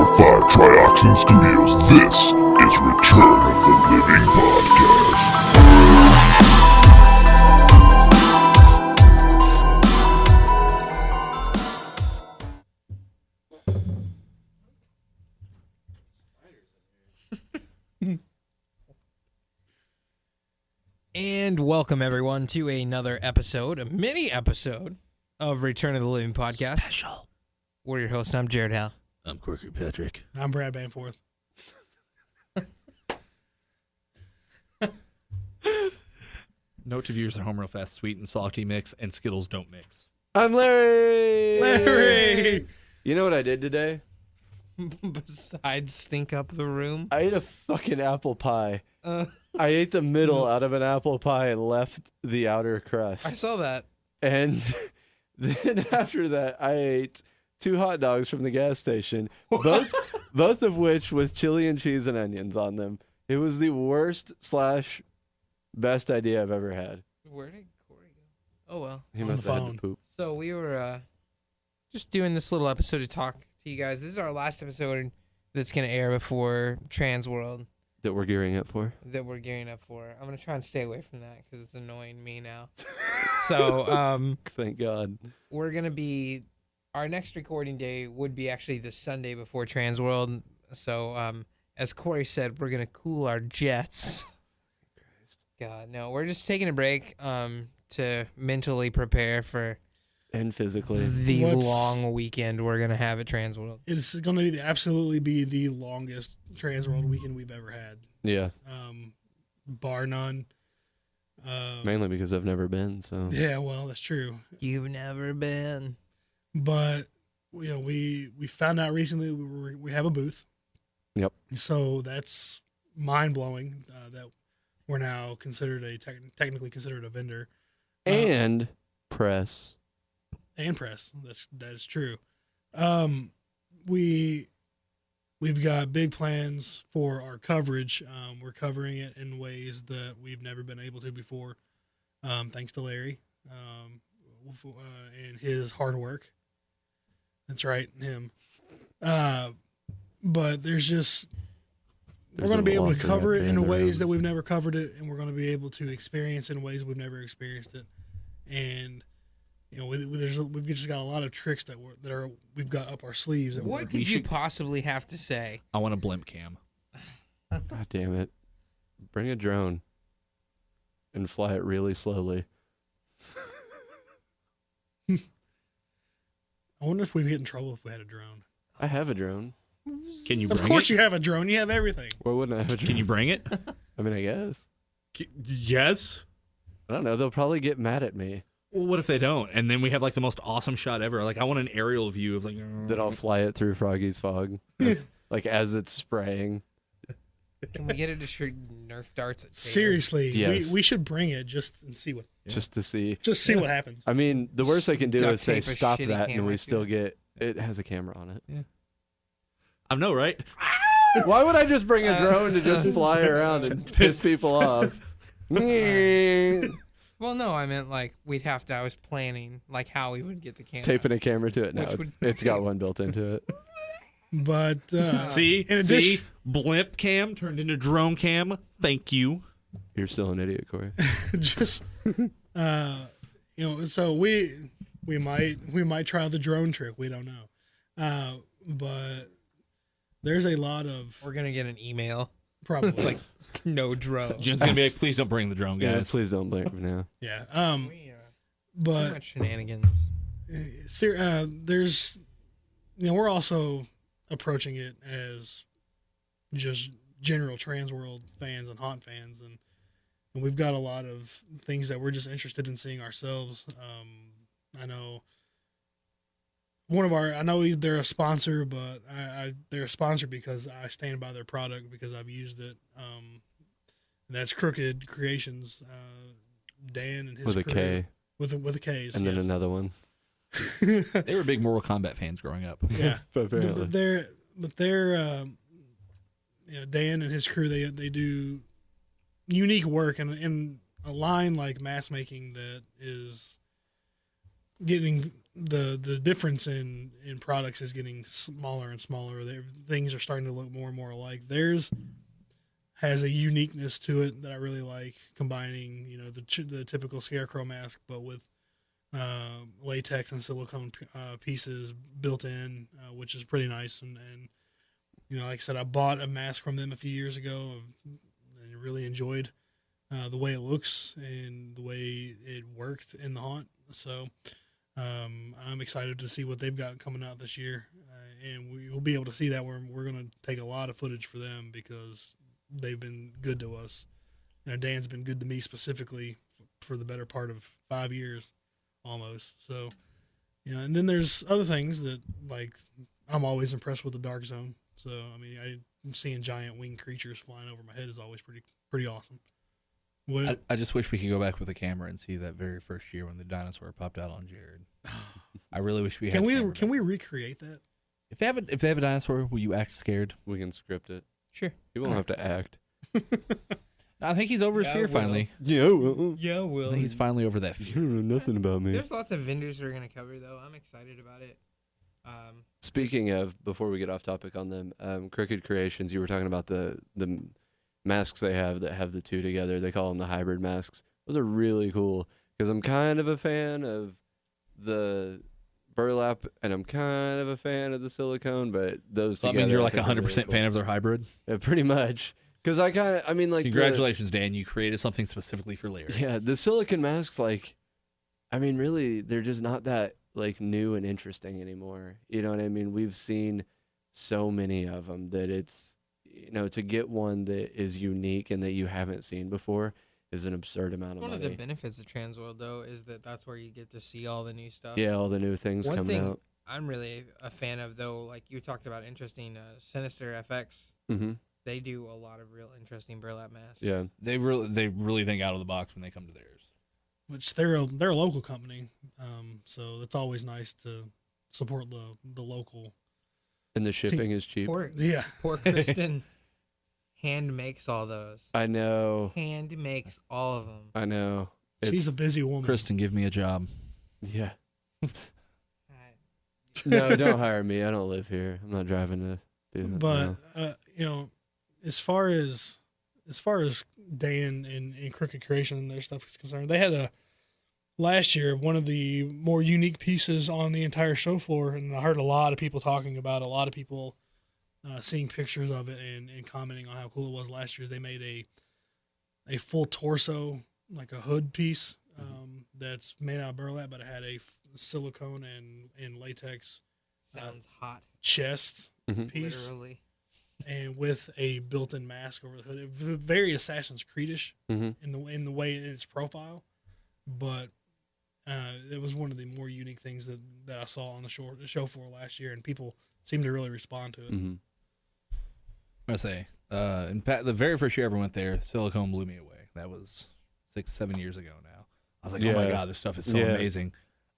5 Trioxin Studios, this is Return of the Living Podcast. And welcome everyone to another episode, a mini episode of Return of the Living Podcast. Special. We're your host. I'm Jared Howe. I'm Quirky Patrick. I'm Brad Banforth. Note to viewers at home real fast: sweet and salty mix, and Skittles don't mix. I'm Larry. Larry! You know what I did today? Besides stink up the room. I ate a fucking apple pie. I I ate the middle out of an apple pie and left the outer crust. saw that. And then after that, I ate 2 hot dogs from the gas station, both of which with chili and cheese and onions on them. It was the worst / best idea I've ever had. Where did Corey go? Oh well. He On must the have had phone. to poop. So we were just doing this little episode to talk to you guys. This is our last episode that's going to air before Transworld That we're gearing up for. that we're gearing up for. I'm going to try and stay away from that because it's annoying me now. So Thank God. we're going to be, our next recording day would be actually the Sunday before Transworld. So as Corey said, we're going to cool our jets. God, no, we're just taking a break to mentally prepare for And physically. the What's- long weekend we're going to have at Transworld. It's going to absolutely be the longest Transworld weekend we've ever had, Yeah. bar none. Mainly because I've never been, so. Yeah, well, that's true. You've never been. But you know, we found out recently we have a booth. Yep. So that's mind blowing that we're now considered technically considered a vendor And press. and press. That is true. We've got big plans for our coverage. We're covering it in ways that we've never been able to before, thanks to Larry and his hard work. That's right, him. But there's we're going to be able to cover it in ways that we've never covered it, and we're going to be able to experience in ways we've never experienced it. And you know, we've just got a lot of tricks we've got up our sleeves. What could you possibly have to say? I want a blimp cam. God damn it. Bring a drone and fly it really slowly. I wonder if we'd get in trouble if we had a drone. I have a drone. Can you Of bring course it? you have a drone. You have everything. Why wouldn't I have a drone? Can you bring it? I mean, I guess. Yes. I don't know. They'll probably get mad at me Well, what if they don't? And then we have like the most awesome shot ever. Like I want an aerial view of like. that I'll fly it through Froggy's fog. As it's spraying. Can we get it to shoot Nerf darts at Taylor? Seriously, Yes. we should bring it just and see what Just to see. what happens. I mean, the worst I can do Duct is say tape a stop shitty that, and camera we to still it. get. It has a camera on it. I know, right? Why would I just bring a drone to just fly around and piss people off? Well, no, I meant like we'd have to. I was planning like how we would get the camera. Taping a camera to it. No, Which it's got one built into it. But See, in addition, blimp cam turned into drone cam. Thank you. You're still an idiot, Corey. just so we might try the drone trick. We don't know, but there's a lot of We're gonna get an email. probably It's like no drone. Jen's gonna be like, please don't bring the drone, Yeah, guys. please don't blame me now. yeah. We, too But much shenanigans. there's we're also approaching it as just general Transworld fans and haunt fans, and we've got a lot of things that we're just interested in seeing ourselves. I know they're a sponsor, but they're a sponsor because I stand by their product because I've used it. And that's Crooked Creations. Dan and his With a crew, K. with a K's, And then yes. another one. They were big Mortal Kombat fans growing up. Yeah, Apparently. but they're Dan and his crew. They do unique work in a line like mask making that is getting the difference in products is getting smaller and smaller. Things are starting to look more and more alike. Theirs has a uniqueness to it that I really like, combining the typical scarecrow mask, but with latex and silicone pieces built in, which is pretty nice. And like I said, I bought a mask from them a few years ago and really enjoyed the way it looks and the way it worked in the haunt. So I'm excited to see what they've got coming out this year, and we'll be able to see that. We're going to take a lot of footage for them because they've been good to us. Dan's been good to me specifically for the better part of 5 years, almost. So, and then there's other things that, like, I'm always impressed with the Dark Zone. So, I mean, I'm seeing giant winged creatures flying over my head is always pretty awesome. I just wish we could go back with a camera and see that very first year when the dinosaur popped out on Jared. I really wish we had. Can we recreate that? If they have a dinosaur, will you act scared? We can script it. Sure. You won't have to act. I think he's over his fear finally. Yeah, Yeah, I think he's finally over that you fear. don't know nothing about me. There's lots of vendors that are going to cover, though. I'm excited about it. Speaking of, before we get off topic on them, Crooked Creations, you were talking about the masks they have that have the two together. They call them the hybrid masks. Those are really cool because I'm kind of a fan of the burlap and I'm kind of a fan of the silicone, but those So that together, means you're I like think are 100% really cool. fan of their hybrid? Yeah, pretty much. Because I mean, like, Congratulations, Dan. You created something specifically for Larry. yeah, the silicone masks, like, I mean, really, they're just not that, like, new and interesting anymore. You know what I mean? We've seen so many of them that it's, to get one that is unique and that you haven't seen before is an absurd amount of One money. of the benefits of Transworld, though, is that that's where you get to see all the new stuff. Yeah, all the new things One coming thing out. I'm really a fan of, though, like you talked about interesting Sinister FX. Mm-hmm. They do a lot of real interesting burlap masks. Yeah. They really think out of the box when they come to theirs. Which they're a local company, so it's always nice to support the local. And the shipping is cheap. Poor Kristen hand makes all those. I know. Hand makes all of them. I know. She's a busy woman. Kristen, give me a job. Yeah. No, don't hire me. I don't live here. I'm not driving to do that. But no. as far as Dan and Crooked Creation and their stuff is concerned, they had last year one of the more unique pieces on the entire show floor, and I heard a lot of people talking about it, a lot of people seeing pictures of it and commenting on how cool it was last year. They made a full torso, like a hood piece, that's made out of burlap, but it had a silicone and latex Sounds hot. chest Mhm. piece, Literally. and with a built-in mask over the hood. It was very Assassin's Creed-ish Mhm. in the way in its profile, but it was one of the more unique things that I saw on the show floor last year, and people seemed to really respond to it. Mhm. I'm going to say, the very first year I ever went there, silicone blew me away. That was 6-7 years ago now. I was like, oh my Yeah. God, this stuff is so Yeah. amazing.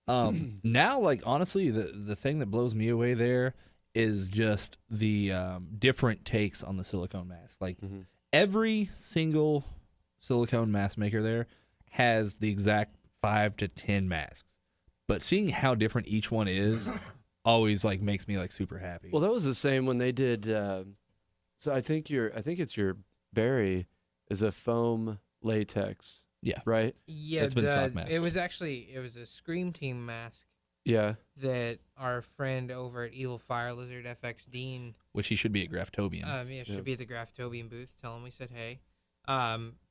Now, like, honestly, the thing that blows me away there is just the different takes on the silicone mask. Like, Mhm. every single silicone mask maker there has the exact 5 to 10 masks. But seeing how different each one is always, like, makes me, like, super happy. Well, that was the same when they did. So I think it's your berry is a foam latex. Yeah. Right. Yeah, That's been sock mask. it was a Scream Team mask Yeah. that our friend over at Evil Fire Lizard FX Dean, Which he should be at Graftobian. should Yeah. be at the Graftobian booth. Tell him we said hey.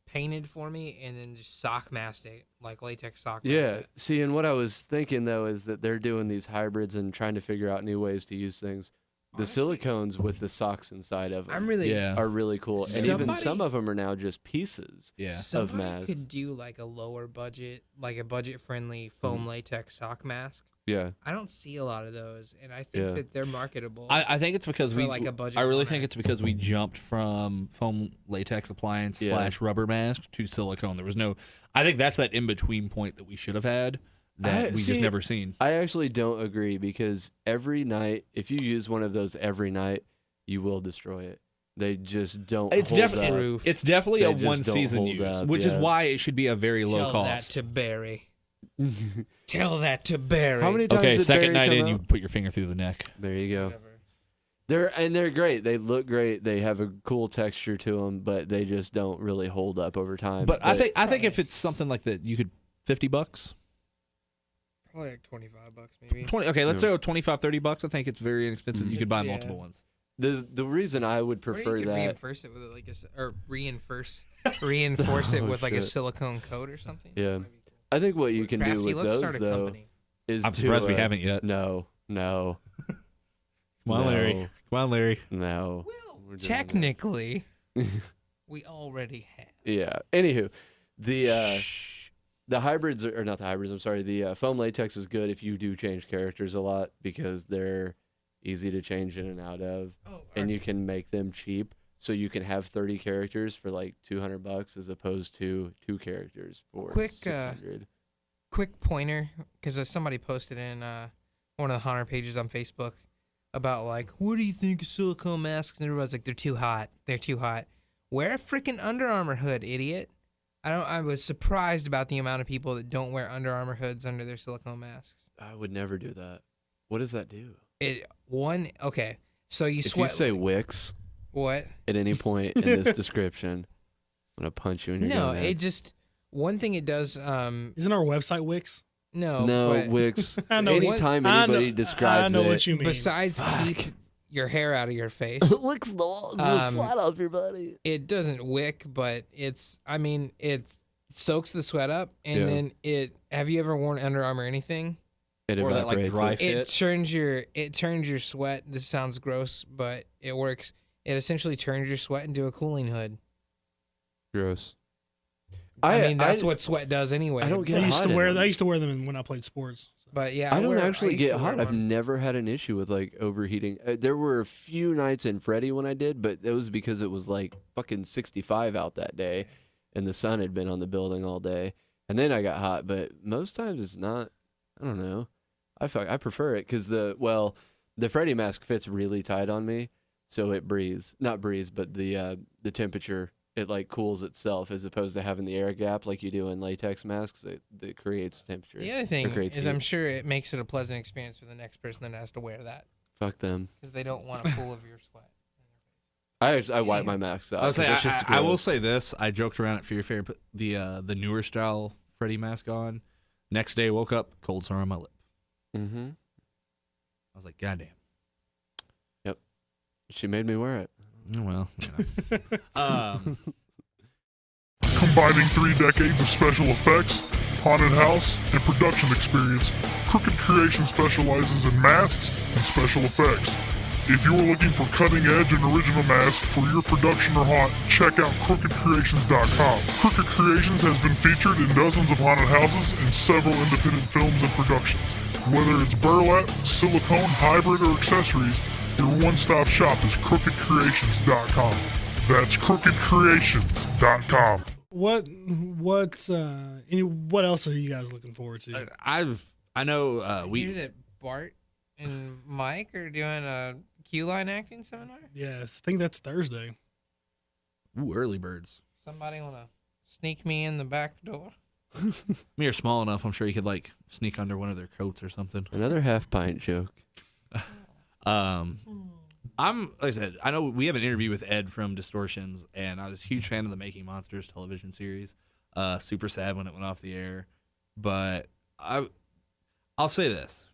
Painted for me and then just sock masked it, like latex sock. masked Yeah. it. See, and what I was thinking though is that they're doing these hybrids and trying to figure out new ways to use things. The Honestly, silicones with the socks inside of them I'm really yeah. are really cool, and even Somebody- some of them are now just pieces. Yeah. Somebody masks. could do like a lower budget, like a budget friendly foam latex sock mask. Yeah. I don't see a lot of those, and I think Yeah. that they're marketable. I think it's because For, like, a budget I really runner. think it's because we jumped from foam latex appliance Yeah. / rubber mask to silicone. There was no. I think that's that in between point that we should have had that we see, just never seen. I actually don't agree because every night, if you use one of those every night, you will destroy it. They just don't. It's hold definitely up. it's definitely They a just one don't season hold use, up, which yeah. is why it should be a very low Tell that cost. to Barry. Tell that to Barry. How many times Okay, did second Barry night come in, out? you put your finger through the neck. There you go. Whatever. They're great. They look great. They have a cool texture to them, but they just don't really hold up over time. But I think if it's something like that, you could $50. Probably like $25 maybe. 20. Okay, let's Yeah. go $25-$30. I think it's very inexpensive. You could buy Yeah. multiple ones. the reason I would Or prefer you could that. reinforce it with like reinforce it Oh, with like a shit. silicone coat or something. Yeah. That'd be cool. I think what you can do Crafty, with let's those start a though company. is I'm to, surprised we haven't yet. No. Come on, Larry. Come on, Larry. No. Well, We're doing that. technically, we already have. Yeah. Anywho, the hybrids or not the hybrids. I'm sorry. The foam latex is good if you do change characters a lot because they're easy to change in and out of, Oh, and you can make them cheap. So you can have 30 characters for like $200 as opposed to 2 characters for Quick, $600. quick pointer, because somebody posted in one of the Haunter pages on Facebook about like, what do you think of silicone masks? And everybody's like, they're too hot. They're too hot. Wear a freaking Under Armour hood, idiot. I was surprised about the amount of people that don't wear Under Armour hoods under their silicone masks. I would never do that. What does that do? Okay, so you If sweat. you say Wix what? at any point in this description, I'm gonna punch you in your No, gonads. it just one thing it does. Isn't our website Wix? No, No, but Wix. I know Anytime I know- anybody describes I know it, what you mean. besides keep your hair out of your face, licks the Um, sweat off your body. it doesn't wick, but it soaks the sweat up, and Yeah. then have you ever worn Under Armour anything? It Or that, like, evaporates dry it. fit. It turns your sweat. This sounds gross, but it works. It essentially turns your sweat into a cooling hood. Gross. I mean, that's what sweat does anyway. I don't get I used hot to in wear. them. I used to wear them when I played sports. But yeah, I don't wear- actually used get to wear hot. I've one. never had an issue with like overheating. There were a few nights in Freddy when I did, but it was because it was like fucking 65 out that day, and the sun had been on the building all day, and then I got hot. But most times it's not. I don't know. I prefer it because the Freddy mask fits really tight on me, so it not breathes, but the temperature, it like cools itself as opposed to having the air gap like you do in latex masks. That creates temperature. The other thing creates is, heat. I'm sure it makes it a pleasant experience for the next person that has to wear that Fuck them. because they don't want a pool of your sweat. I wipe my masks out. I, was 'cause saying, that shit's I will gross. say this. I joked around at Fear Fair, put the newer style Freddy mask on. Next day, woke up, cold sore on my lip. Mm-hmm. I was like, God damn. She made me wear it. Oh, well, you know. Combining 3 decades of special effects, haunted house, and production experience, Crooked Creation specializes in masks and special effects. If you are looking for cutting-edge and original masks for your production or haunt, check out crookedcreations.com. Crooked Creations has been featured in dozens of haunted houses and several independent films and productions. Whether it's burlap, silicone, hybrid, or accessories, your one-stop shop is crookedcreations.com. That's crookedcreations.com. What else are you guys looking forward to? I know You we hear that Bart and Mike are doing a Q line acting seminar? Yeah, I think that's Thursday. ooh, early birds. Somebody want to sneak me in the back door? Me are small enough. I'm sure you could like sneak under one of their coats or something. Another half pint joke. Like I said, I know we have an interview with Ed from Distortions, and I was a huge fan of the Making Monsters television series. Super sad when it went off the air, but I'll say this: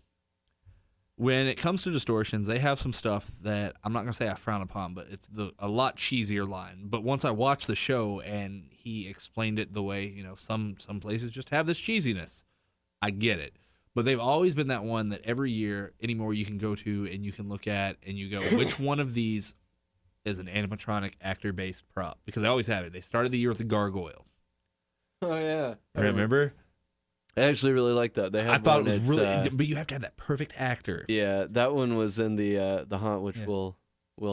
when it comes to Distortions, they have some stuff that I'm not gonna say I frown upon, but it's a lot cheesier line. But once I watched the show and he explained it the way some places just have this cheesiness, I get it. But they've always been that one that every year anymore you can go to and you can look at and you go, which one of these is an animatronic actor-based prop? Because they always have it. They started the year with the gargoyle. Oh yeah. Remember? I actually really like that. They have I thought it one, was it's, really, but you have to have that perfect actor. yeah, that one was in the haunt, which Yeah. we'll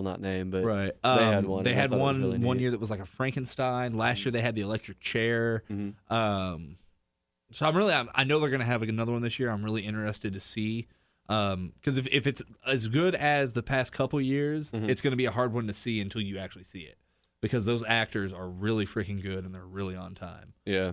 not name, but Right. They had one, They and I had thought it was one really one neat. year that was like a Frankenstein. Last year they had the electric chair. Mhm. So I know they're gonna have another one this year. I'm really interested to see. Because if it's as good as the past couple years, Mhm. it's gonna be a hard one to see until you actually see it. Because those actors are really freaking good and they're really on time. yeah.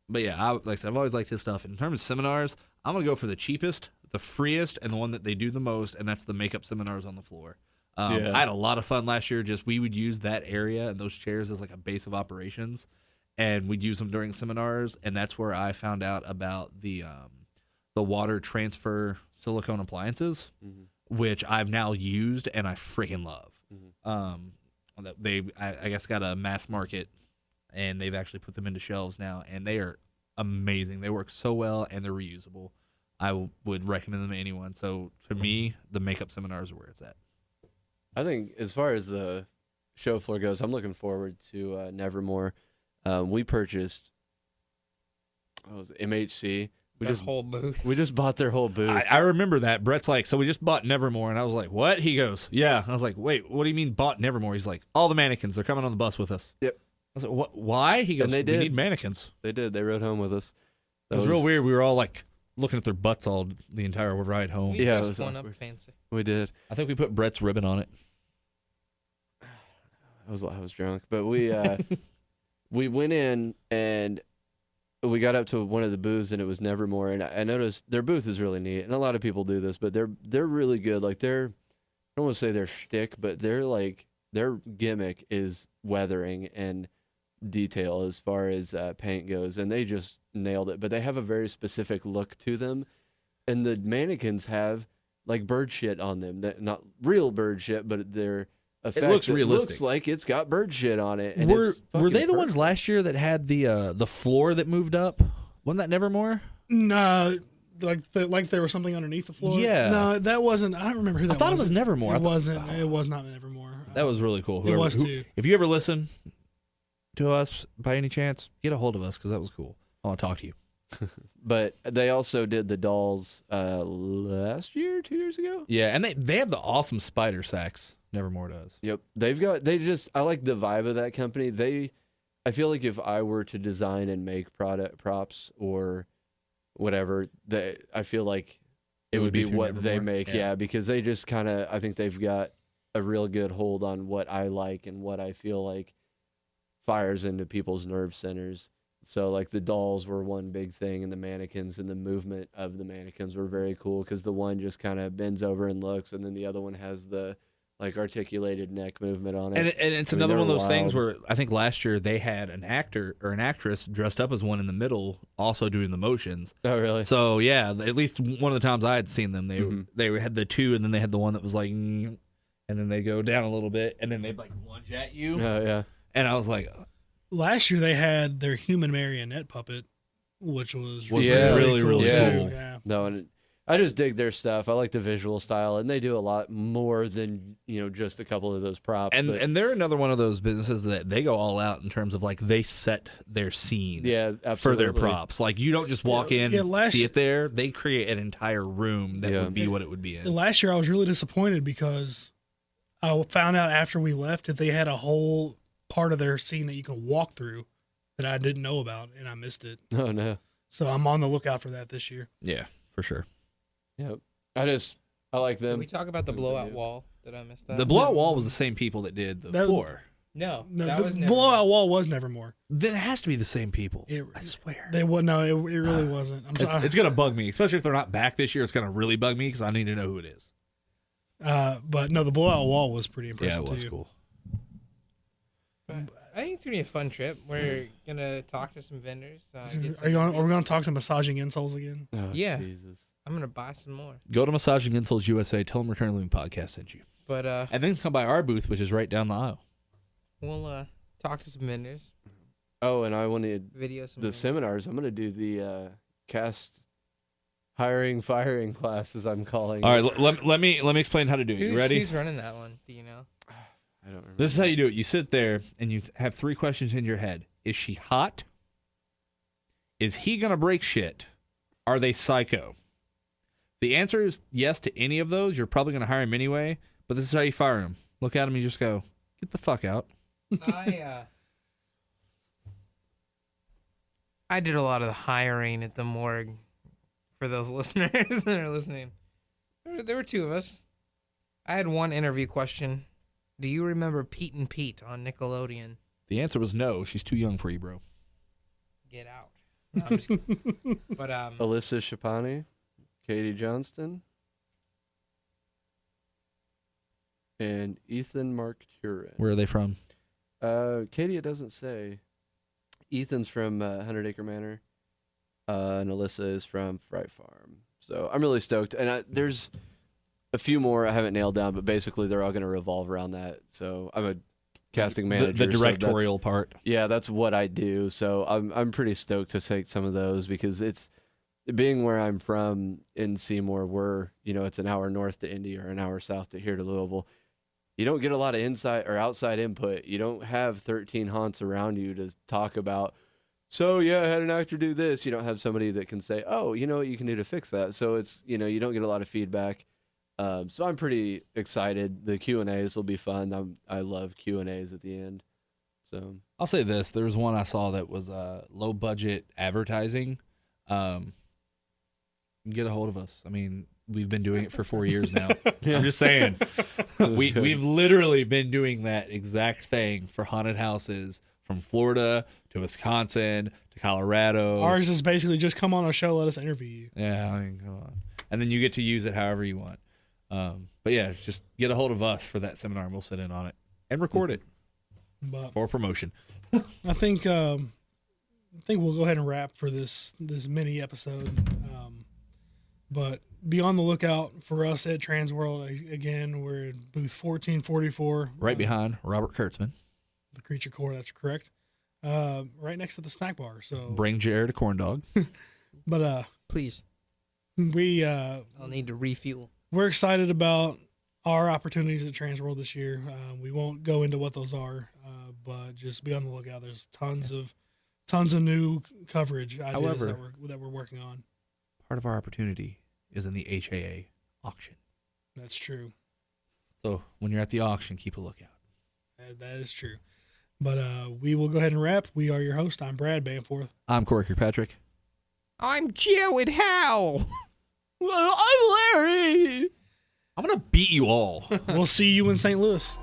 But yeah, like I said, I've always liked his stuff. In terms of seminars, I'm gonna go for the cheapest, the freest, and the one that they do the most, and that's the makeup seminars on the floor. Yeah. I had a lot of fun last year. Just we would use that area and those chairs as like a base of operations, and we'd use them during seminars. And that's where I found out about the water transfer silicone appliances, which I've now used and I freaking love. I guess got a mass market, and they've actually put them into shelves now, and they are amazing. They work so well, and they're reusable. I would recommend them to anyone. So to me, the makeup seminars are where it's at. I think as far as the show floor goes, I'm looking forward to Nevermore. We purchased MHC. Whole booth. We just bought their whole booth. I remember that. Brett's like, so we just bought Nevermore, and I was like, what? He goes, yeah. I was like, wait, what do you mean bought Nevermore? He's like, all the mannequins, they're coming on the bus with us. Yep. I was like, what? Why? He goes, And they we did. need mannequins. They did. They rode home with us. It was real weird. We were all like looking at their butts all the entire ride home. We Yeah, it dressed was one up awkward. fancy. We did. I think we put Brett's ribbon on it. I was drunk, but we we went in and we got up to one of the booths and it was Nevermore, and I noticed their booth is really neat, and a lot of people do this, but they're really good. Like I don't want to say their shtick, but their gimmick is weathering and detail as far as paint goes, and they just nailed it. But they have a very specific look to them, and the mannequins have like bird shit on them. That not real bird shit, but they're effects. looks realistic. Looks like it's got bird shit on it. And Were it's they fucking the ones perfect. last year that had the floor that moved up? Wasn't that Nevermore? No, like there was something underneath the floor. Yeah. No, that wasn't. I don't remember who that I thought was. it was Nevermore. I It thought- wasn't. It was not Nevermore. That was really cool. It was too. If you ever listen to us by any chance, get a hold of us because that was cool. I want to talk to you. But they also did the dolls last year, 2 years ago. Yeah, and they have the awesome spider sacks. Nevermore does. Yep, I like the vibe of that company. I feel like if I were to design and make product props or whatever, I feel like it would be through what they Nevermore? make. Yeah, because they just kind of, I think they've got a real good hold on what I like and what I feel like fires into people's nerve centers. So like the dolls were one big thing, and the mannequins and the movement of the mannequins were very cool because the one just kind of bends over and looks, and then the other one has the like articulated neck movement on it. And it's I mean, another one of they're those things wild. where I think last year they had an actor or an actress dressed up as one in the middle, also doing the motions. Oh, really? So yeah, at least one of the times I had seen them, Mhm. they had the two, and then they had the one that was like, and then they go down a little bit, and then they'd like lunge at you, Oh, yeah. and I was like, Last year they had their human marionette puppet, which was Yeah. really, cool really too. cool. Yeah. No, and I just dig their stuff. I like the visual style, and they do a lot more than just a couple of those props. but, and they're another one of those businesses that they go all out in terms of like they set their scene. yeah, For absolutely. their props, like you don't just walk in Yeah, and last- see it there. They create an entire room that Yeah. would be what it would be in. Last year I was really disappointed because I found out after we left that they had a whole part of their scene that you can walk through that I didn't know about, and I missed it. Oh no. So I'm on the lookout for that this year. Yeah, for sure. Yep. I like Did them. we talk about the Things they blowout do. wall? Did I miss that? The blowout wall was the same people that did the That- floor. No, No, that the was never. blowout wall was Nevermore. Then it has to be the same people. It- I swear. They would no, it really wasn't. I'm sorry. It's gonna bug me, especially if they're not back this year. It's gonna really bug me because I need to know who it is. But no, the blowout wall was pretty impressive Yeah, it was too. cool. I think it's gonna be a fun trip. We're gonna talk to some vendors. Get some Are we going to talk to massaging insoles again? Oh, Yeah. Jesus. I'm gonna buy some more. Go to Massaging Insoles USA. Tell them Return Loom Podcast sent you, But and then come by our booth, which is right down the aisle. we'll talk to some vendors, Oh, and I wanted video some the vendors. seminars. I'm gonna do the cast hiring firing class, as I'm calling. All it. right, let me explain how to do it. You ready? Who's running that one? Do you know? I don't remember. This is how you do it. You sit there and you have three questions in your head. Is she hot? Is he going to break shit? Are they psycho? The answer is yes to any of those. You're probably going to hire him anyway, but this is how you fire him. Look at him and you just go, get the fuck out. I did a lot of the hiring at the morgue for those listeners that are listening. There were two of us. I had one interview question. Do you remember Pete and Pete on Nickelodeon? The answer was no. She's too young for you, bro. Get out. No, I'm just kidding. But Alyssa Shapani, Katie Johnston, and Ethan Mark Turin. Where are they from? Katie, it doesn't say. Ethan's from 100 Acre Manor, and Alyssa is from Fright Farm. So I'm really stoked. And there's a few more I haven't nailed down, but basically they're all going to revolve around that. So I'm a casting manager. The directorial part. Yeah, that's what I do. So I'm pretty stoked to take some of those because it's being where I'm from in Seymour. It's an hour north to Indy or an hour south to here to Louisville. You don't get a lot of inside or outside input. You don't have 13 haunts around you to talk about. So yeah, I had an actor do this. You don't have somebody that can say, oh, you know what you can do to fix that. So it's, you don't get a lot of feedback. So I'm pretty excited. The Q&As will be fun. I love Q&As at the end. So I'll say this: there was one I saw that was low budget advertising. Get a hold of us. I mean, we've been doing it for 4 years now. I'm just saying, we've literally been doing that exact thing for haunted houses from Florida to Wisconsin to Colorado. Ours is basically just come on our show, let us interview you. Yeah, I mean, come on, and then you get to use it however you want. But yeah, just get a hold of us for that seminar, and we'll sit in on it and record it for promotion. I think we'll go ahead and wrap for this mini episode. But be on the lookout for us at Transworld. Again, we're at booth 1444. Right behind Robert Kurtzman. The Creature Core, that's correct. Right next to the snack bar. So bring Jared a corn dog. But please, I'll need to refuel. We're excited about our opportunities at Transworld this year. We won't go into what those are, but just be on the lookout. There's tons of new coverage ideas However, that we're working on. Part of our opportunity is in the HAA auction. That's true. So when you're at the auction, keep a lookout. That is true. But we will go ahead and wrap. We are your host. I'm Brad Banforth. I'm Corey Kirkpatrick. I'm Jared Howell. I'm Larry. I'm going to beat you all. We'll see you in St. Louis.